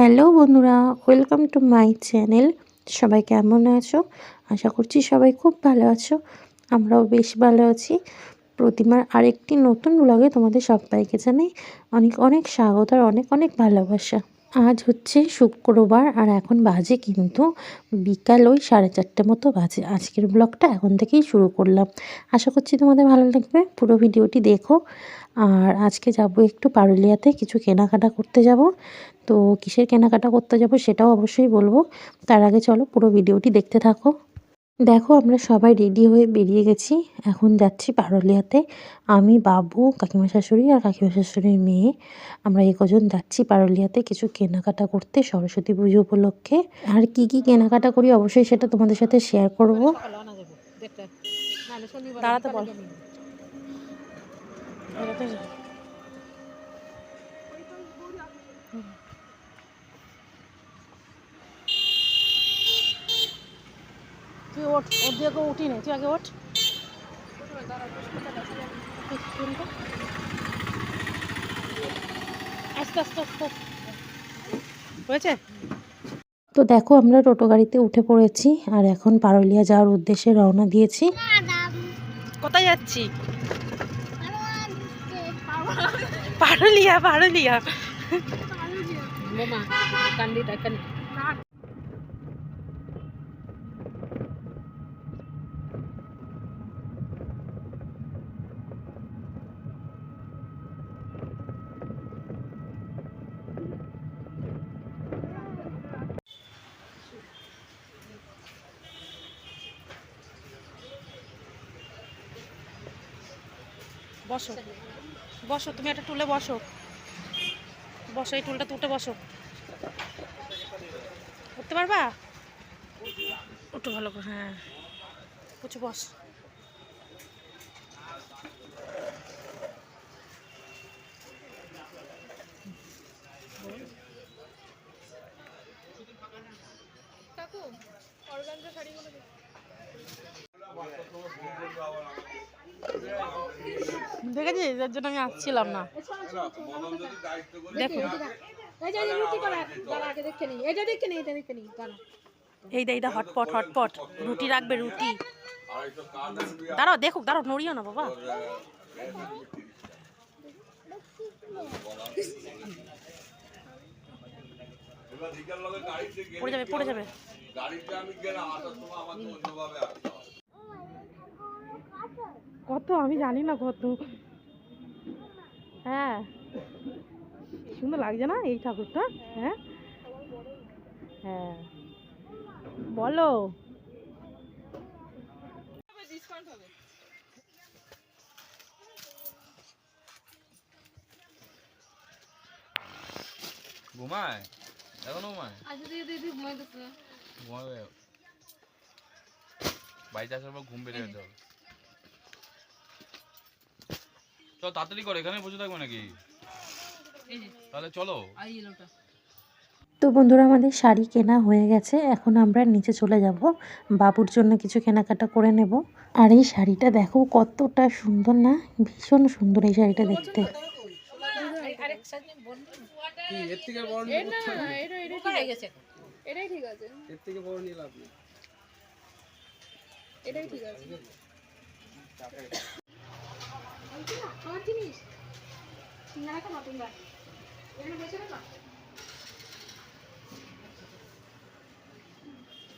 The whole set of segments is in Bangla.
হ্যালো বন্ধুরা, ওয়েলকাম টু মাই চ্যানেল। সবাই কেমন আছো? আশা করছি সবাই খুব ভালো আছো। আমরাও বেশ ভালো আছি। প্রতিমার আরেকটি নতুন ব্লগে তোমাদের সবাইকে জানাই অনেক অনেক স্বাগত আর অনেক অনেক ভালোবাসা। আজ হচ্ছে শুক্রবার আর এখন বাজে কিন্তু বিকাল ওই 4:30 মতো বাজে। আজকের ব্লগটা এখন থেকেই শুরু করলাম। আশা করছি তোমাদের ভালো লাগবে, পুরো ভিডিওটি দেখো। আর আজকে যাব একটু পারুলিয়াতে কিছু কেনাকাটা করতে যাব। তো কিসের কেনাকাটা করতে যাব সেটাও অবশ্যই বলবো। তার আগে চলো পুরো ভিডিওটি দেখতে থাকো। দেখো আমরা সবাই রেডি হয়ে বেরিয়ে গেছি, এখন যাচ্ছি পারুলিয়াতে। আমি, বাবু, কাকিমা শাশুড়ি আর কাকিমা শাশুড়ির মেয়ে, আমরা কজন যাচ্ছি পারুলিয়াতে কিছু কেনাকাটা করতে সরস্বতী পুজো উপলক্ষে। আর কি কি কেনাকাটা করি অবশ্যই সেটা তোমাদের সাথে শেয়ার করবো। দাঁড়াতে বল। তুই ওঠ, ওর দিয়ে উঠি না, তুই আগে ওঠ। আস্তে আস্তে আস্তে হয়েছে। তো দেখো আমরা টোটো গাড়িতে উঠে পড়েছি আর এখন পারুলিয়া যাওয়ার উদ্দেশ্যে রওনা দিয়েছি। কোথায় যাচ্ছি? পারুলিয়া, পারুলিয়া। বসো বসো, তুমি একটা টুলে বসো, বসো, এই টুলটা উঠে বসো। উঠতে পারবা? উঠো ভালো করে, হ্যাঁ উঠে বস। দেখেছি, এর জন্য আমি আসছিলাম না। দেখো এই এইটা হটপট, হটপট রুটি রাখবে, রুটি। দাঁড়াও দেখো, দাঁড়াও, নড়িও না বাবা। পড়ে যাবে, পড়ে যাবে। কত আমি জানি না কত। হ্যাঁ সুন্দর লাগছে না এই ঠাকুরটা? হ্যাঁ হ্যাঁ বলো। ঘুমায় এখন, ঘুমায় ঘুমাবে, বাড়িতে আসার পর ঘুম বেড়ে যেতে হবে। চল তাড়াতাড়ি করে, এখানে বসে থাকবে নাকি? তাহলে চলো। তো বন্ধুরা আমাদের শাড়ি কেনা হয়ে গেছে, এখন আমরা নিচে চলে যাব, বাবুর জন্য কিছু কেনাকাটা করে নেব। আর এই শাড়িটা দেখো কতটা সুন্দর না, ভীষণ সুন্দর এই শাড়িটা দেখতে।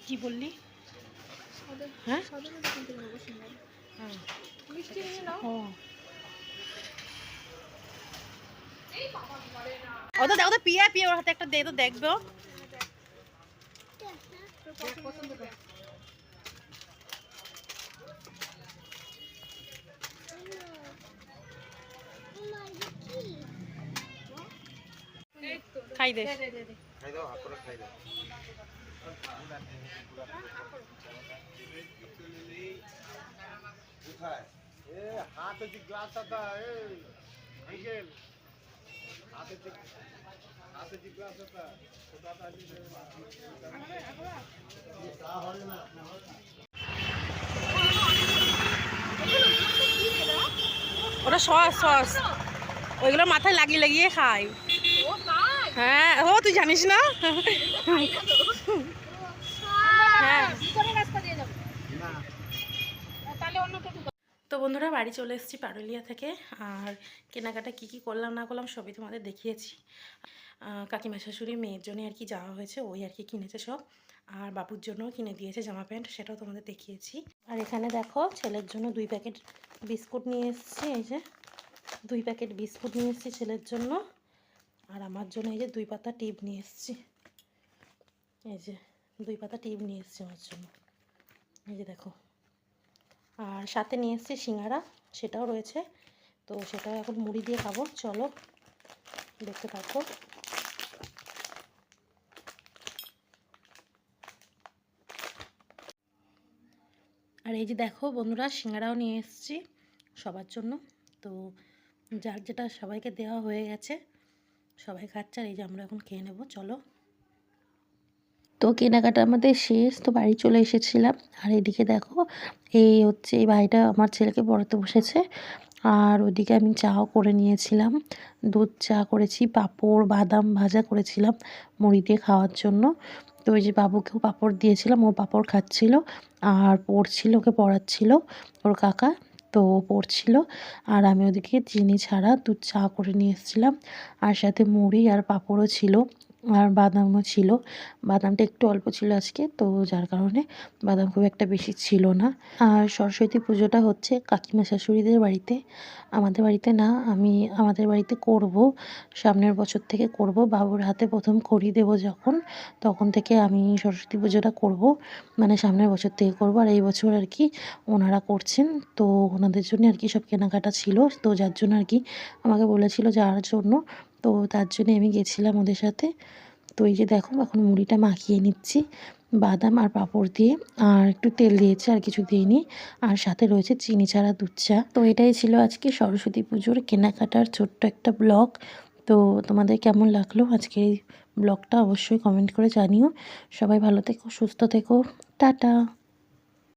কি বললি? হ্যাঁ ওটা দেখো, পিয়া পিয়া ওর হাতে একটা দে তো দেখবো। খাই দে, খাই দাও, হাত করে খাই দাও। কোথায় এ হাতে যে গ্লাসটা, এই আঙ্কেল হাতে যে গ্লাসটা ওটা দিলে তা হয় না। ওটা সস, সস ওইগুলো মাথায় লাগিয়ে লাগিয়ে খায়। হ্যাঁ, ও তুই জানিস না? হ্যাঁ। তো বন্ধুরা বাড়ি চলে এসেছি পারুলিয়া থেকে। আর কেনাকাটা কি করলাম না করলাম সবই তোমাদের দেখিয়েছি। কাকিমা শাশুড়ি মেয়ের জন্য আর কি যাওয়া হয়েছে, ওই আর কি কিনেছে সব। আর বাবুর জন্যও কিনে দিয়েছে জামা প্যান্ট, সেটাও তোমাদের দেখিয়েছি। আর এখানে দেখো ছেলের জন্য 2 প্যাকেট বিস্কুট নিয়ে এসেছি। এই যে 2 প্যাকেট বিস্কুট নিয়ে এসেছি ছেলের জন্য। আর আমার জন্য এই যে 2 পাতা টিপ নিয়ে এসেছি। এই যে 2 পাতা টিপ নিয়ে এসেছি আমার জন্য। এই যে দেখো। আর সাথে নিয়ে এসেছি সিঙ্গারা, সেটাও রয়েছে। তো সেটাও এখন মুড়ি দিয়ে খাবো, চলো দেখতে থাকো। আর এই যে দেখো বন্ধুরা, সিঙ্গারাও নিয়ে এসেছি সবার জন্য। তো যার যেটা সবাইকে দেওয়া হয়ে গেছে, সবাই খাচ্ছে। আর এই যে আমরা এখন খেয়ে নেবো, চলো। তো কেনাকাটা আমাদের শেষ, তো বাড়ি চলে এসেছিলাম। আর এদিকে দেখো এই হচ্ছে এই ভাইটা আমার ছেলেকে পড়াতে বসেছে। আর ওদিকে আমি চাও করে নিয়েছিলাম, দুধ চা করেছি, পাঁপড় বাদাম ভাজা করেছিলাম মুড়ি দিয়ে খাওয়ার জন্য। তো ওই যে বাবুকেও পাঁপড় দিয়েছিলাম, ও পাঁপড় খাচ্ছিল আর পড়ছিল, ওকে পড়াচ্ছিল ওর কাকা। তো পড়ছিল। আর আমি ওদিকে চিনি ছাড়া দুধ চা করে নিয়ে এসেছিলাম। আর সাথে মুড়ি আর পাঁপড়ও ছিল, আর বাদামও ছিল। বাদামটা একটু অল্প ছিল আজকে, তো যার কারণে বাদাম খুব একটা বেশি ছিল না। আর সরস্বতী পুজোটা হচ্ছে কাকিমা শাশুড়িদের বাড়িতে, আমাদের বাড়িতে না। আমি আমাদের বাড়িতে করব, সামনের বছর থেকে করব। বাবুর হাতে প্রথম খড়ি দেবো যখন, তখন থেকে আমি সরস্বতী পুজোটা করব, মানে সামনের বছর থেকে করব। আর এই বছর আর কি ওনারা করছেন, তো ওনাদের জন্য আর কি সব কেনাকাটা ছিল। তো যার জন্য আর কি আমাকে বলেছিল যাওয়ার জন্য, তো তার জন্যে আমি গেছিলাম ওদের সাথে। তো এই যে দেখো এখন মুড়িটা মাখিয়ে নিচ্ছি বাদাম আর পাঁপড় দিয়ে, আর একটু তেল দিয়েছি, আর কিছু দিইনি। আর সাথে রয়েছে চিনি ছাড়া দুধ চা। তো এটাই ছিল আজকে সরস্বতী পুজোর কেনাকাটার ছোট্ট একটা ব্লগ। তো তোমাদের কেমন লাগলো আজকের এই ব্লগটা অবশ্যই কমেন্ট করে জানিও। সবাই ভালো থেকো, সুস্থ থেকো, টাটা।